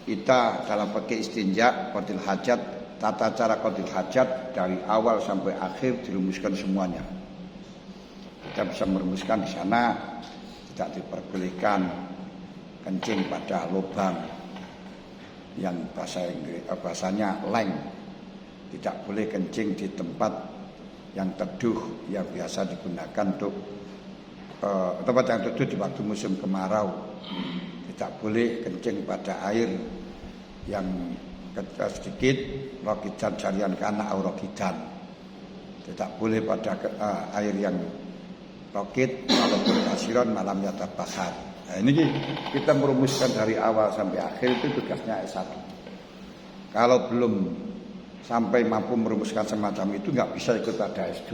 kita dalam pakai istinja, qadil hajat, tata cara qadil hajat dari awal sampai akhir dirumuskan semuanya. Kita bisa merumuskan di sana tidak diperbolehkan kencing pada lubang yang bahasanya leng. Tidak boleh kencing di tempat yang teduh yang biasa digunakan untuk tempat yang teduh di waktu musim kemarau. Tidak boleh kencing pada air yang sedikit rokidan jarian kana au rokidan. Tidak boleh pada air yang rokit walaupun kasiron malam yatabahar. Nah, ini kita merumuskan dari awal sampai akhir itu tugasnya S1. Kalau belum sampai mampu merumuskan semacam itu nggak bisa ikut pada S2.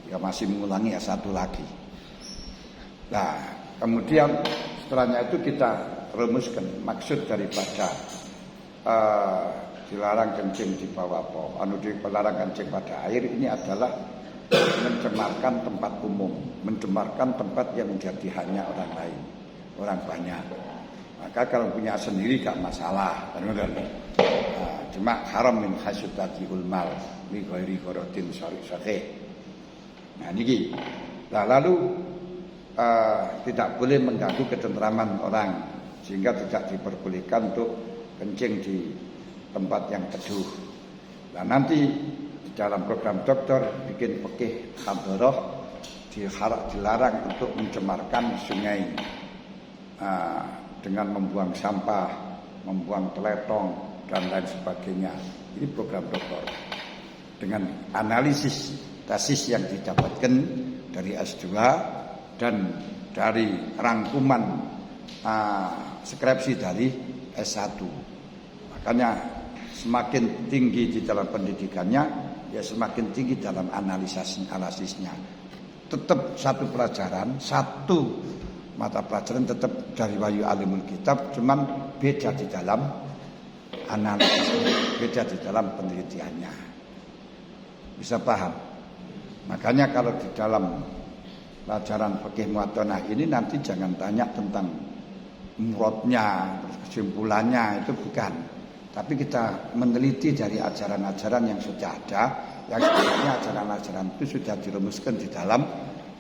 Ya masih mengulangi S1 lagi. Nah, kemudian setelahnya itu kita rumuskan maksud daripada dilarang kencing di bawah dilarang kencing pada air ini adalah mencemarkan tempat umum, mencemarkan tempat yang menjadi hanya orang lain, orang banyak. Maka kalau punya sendiri gak masalah, cuma haram min hasyutatiul mal li ghairi qaratin syar'i. Nah niki. Nah, lalu tidak boleh mengganggu ketentraman orang sehingga tidak diperbolehkan untuk kencing di tempat yang teduh. Nah nanti di dalam program dokter bikin fikih hadharah dilarang untuk mencemarkan sungai dengan membuang sampah, membuang teletong dan lain sebagainya. Ini program dokter dengan analisis tesis yang didapatkan dari S2 dan dari rangkuman skripsi dari S1. Makanya semakin tinggi di dalam pendidikannya, ya semakin tinggi dalam analisisnya. Tetap satu pelajaran, satu mata pelajaran tetap dari Wahyu Alimul Kitab, cuman beda di dalam analisisnya, beda di dalam penelitiannya. Bisa paham? Makanya kalau di dalam pelajaran fikih muwatonah ini nanti jangan tanya tentang muradnya, kesimpulannya, itu bukan. Tapi kita meneliti dari ajaran-ajaran yang sudah ada, yang sebenarnya ajaran-ajaran itu sudah dirumuskan di dalam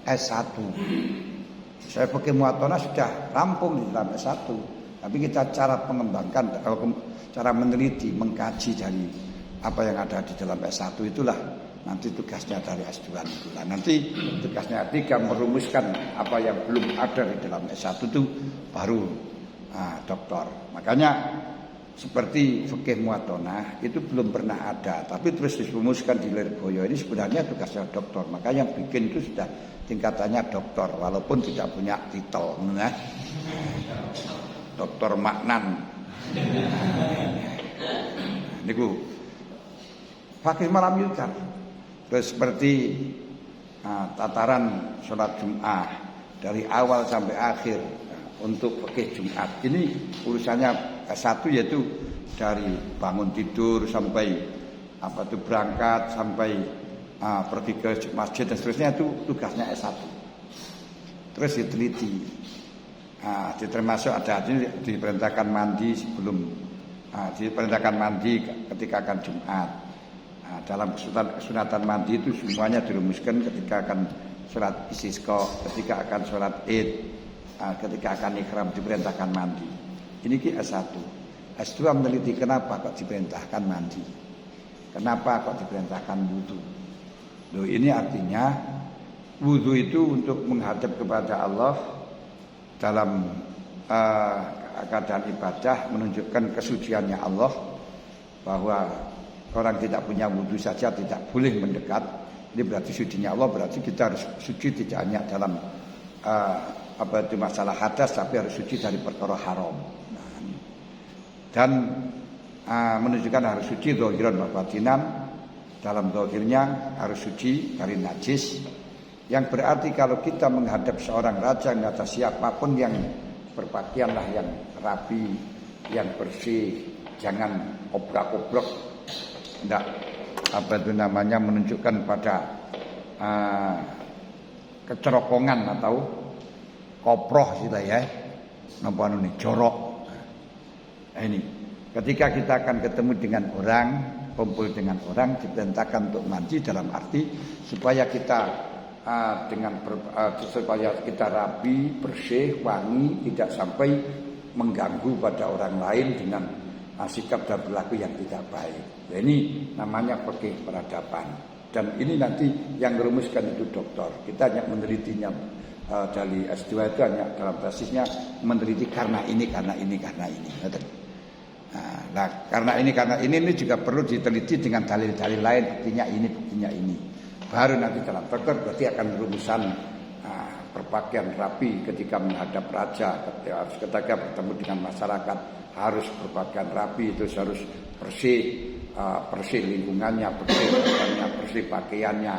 S1. Saya fikih muwatonah sudah rampung di dalam S1, tapi kita cara mengembangkan, cara meneliti, mengkaji dari apa yang ada di dalam S1 itulah nanti tugasnya dari S2 itu. Nah, nanti tugasnya D3 merumuskan apa yang belum ada di dalam S1 itu baru doktor. Makanya seperti fikih muwatonah itu belum pernah ada, tapi terus dirumuskan di Lirboyo ini sebenarnya tugasnya doktor. Maka yang bikin itu sudah tingkatannya doktor walaupun tidak punya titel, nah. Doktor Maknan. Niku fakih malam itu kan. Terus seperti tataran sholat Jum'ah dari awal sampai akhir untuk fikih Jumat. Ini urusannya S1 yaitu dari bangun tidur sampai berangkat sampai pergi ke masjid dan seterusnya itu tugasnya S1. Terus diteliti. Termasuk ada diperintahkan mandi sebelum diperintahkan mandi ketika akan Jumat. Dalam kesunatan mandi itu semuanya dirumuskan ketika akan sholat istisqa, ketika akan sholat id, ketika akan ikhram diperintahkan mandi. Ini S1. S2 meneliti kenapa kok diperintahkan mandi, kenapa kok diperintahkan wudu. Loh, ini artinya wudu itu untuk menghadap kepada Allah dalam keadaan ibadah, menunjukkan kesuciannya Allah, bahwa orang tidak punya wudu saja tidak boleh mendekat. Ini berarti sucinya Allah, berarti kita harus suci tidak hanya dalam masalah hadas, tapi harus suci dari perkara haram. Dan menunjukkan harus suci zahiran wa batinan. Dalam zahirnya harus suci dari najis. Yang berarti kalau kita menghadap seorang raja atau siapapun yang berpakaianlah yang rapi, yang bersih, jangan obrak-obrok. Tidak menunjukkan pada kecerokongan atau koproh sih ya, napa jorok. Ini Ketika kita akan ketemu dengan orang, kumpul dengan orang, diperintahkan untuk mandi dalam arti supaya kita supaya kita rapi, bersih, wangi, tidak sampai mengganggu pada orang lain dengan sikap dan perilaku yang tidak baik. Nah, ini namanya fikih peradaban. Dan ini nanti yang merumuskan itu doktor. Kita hanya menelitinya dari S2 itu hanya dalam tesisnya meneliti karena ini. Nah, karena ini juga perlu diteliti dengan dalil-dalil lain, buktinya ini. Baru nanti dalam dokter berarti akan rumusan berpakaian rapi ketika menghadap raja, ketika bertemu dengan masyarakat harus berpakaian rapi, itu harus bersih lingkungannya, bersih pakaiannya,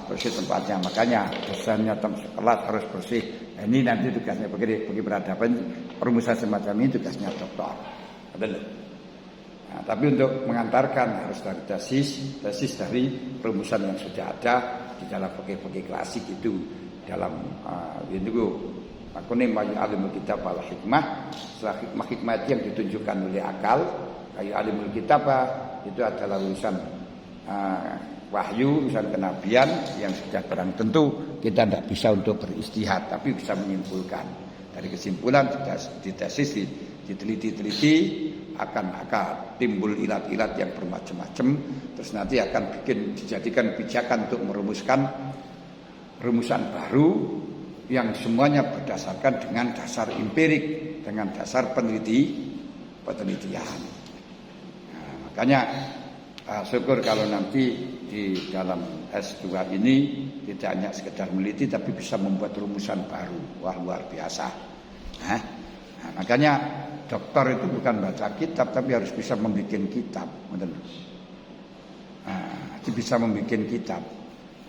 bersih tempatnya. Makanya dosennya kelas harus bersih. Nah, ini nanti tugasnya bagi peradaban, perumusan semacam ini tugasnya dokter. Nah, tapi untuk mengantarkan harus dari tesis dari perumusan yang sudah ada di dalam fikih klasik itu dalam itu makune mayu alimul kitab wal hikmah. Setelah hikmah itu yang ditunjukkan oleh akal, kayu alimul kitab itu adalah urusan wahyu, urusan kenabian yang sudah barang tentu kita tidak bisa untuk beristihad, tapi bisa menyimpulkan. Dari kesimpulan di tesis diteliti akan timbul ilat-ilat yang bermacam-macam, terus nanti akan dijadikan pijakan untuk merumuskan rumusan baru yang semuanya berdasarkan dengan dasar empirik, dengan dasar penelitian. Nah, makanya syukur kalau nanti di dalam S2 ini tidak hanya sekedar meneliti tapi bisa membuat rumusan baru. Wah, luar biasa. Nah, makanya dokter itu bukan baca kitab tapi harus bisa membuat kitab. Bisa membuat kitab.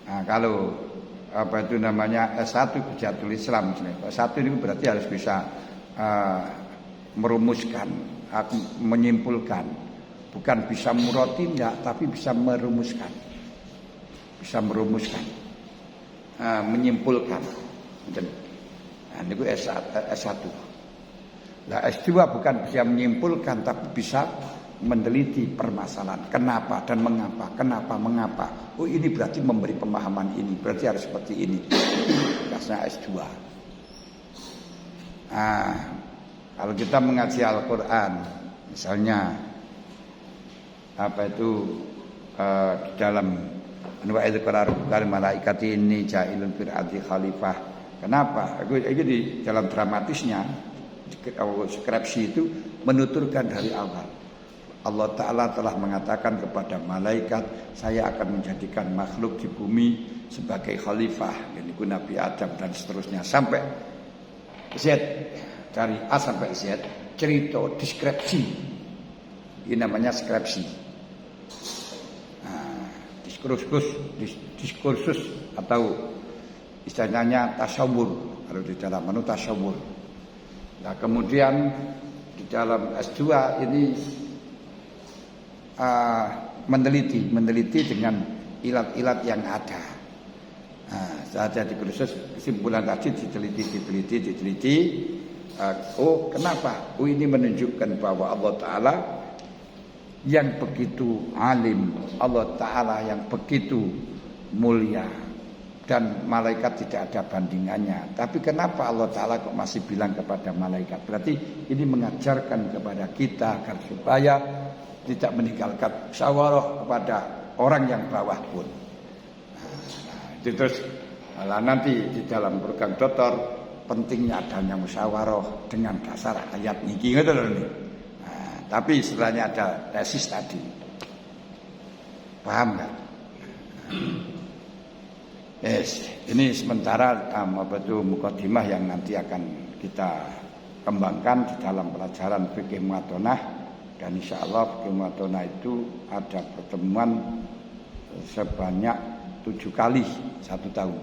Nah, kalau itu namanya S1 Hujatul Islam misalnya. S1 ini berarti harus bisa merumuskan, menyimpulkan. Bukan bisa muroti enggak, tapi bisa merumuskan. Bisa merumuskan. Menyimpulkan. Nah, ini S1. Nah, S2 bukan bisa menyimpulkan tapi bisa meneliti permasalahan kenapa dan mengapa. Oh, ini berarti memberi pemahaman ini, berarti harus seperti ini. Tugasnya S2. Kalau kita mengaji Al-Quran, misalnya di dalam Anwa'il Qur'an malaikat ini ja'ilun fil ardi khalifah. Kenapa? Itu di dalam dramatisnya skripsi itu menuturkan dari awal. Allah Ta'ala telah mengatakan kepada malaikat, saya akan menjadikan makhluk di bumi sebagai khalifah, yaitu Nabi Adam dan seterusnya sampai Z, dari A sampai Z, cerita deskripsi. Ini namanya skripsi. Diskursus atau istilahnya tasawur, kalau di dalam tasawur. Nah, kemudian di dalam S2 ini meneliti dengan ilat-ilat yang ada. Saat di kursus kesimpulan tadi diteliti. Oh, kenapa? Oh, ini menunjukkan bahwa Allah Ta'ala yang begitu alim, Allah Ta'ala yang begitu mulia, dan malaikat tidak ada bandingannya. Tapi kenapa Allah Ta'ala kok masih bilang kepada malaikat? Berarti ini mengajarkan kepada kita agar supaya tidak meninggalkan musyawarah kepada orang yang bawah pun. Itu terus nanti di dalam program dokter pentingnya adanya musyawarah dengan dasar ayat niki ngoten lho. Tapi setelahnya ada tesis tadi. Paham enggak? Yes, ini sementara mukadimah yang nanti akan kita kembangkan di dalam pelajaran fikih muatonah. Dan insya Allah fikih muatonah itu ada pertemuan sebanyak 7 kali 1 tahun.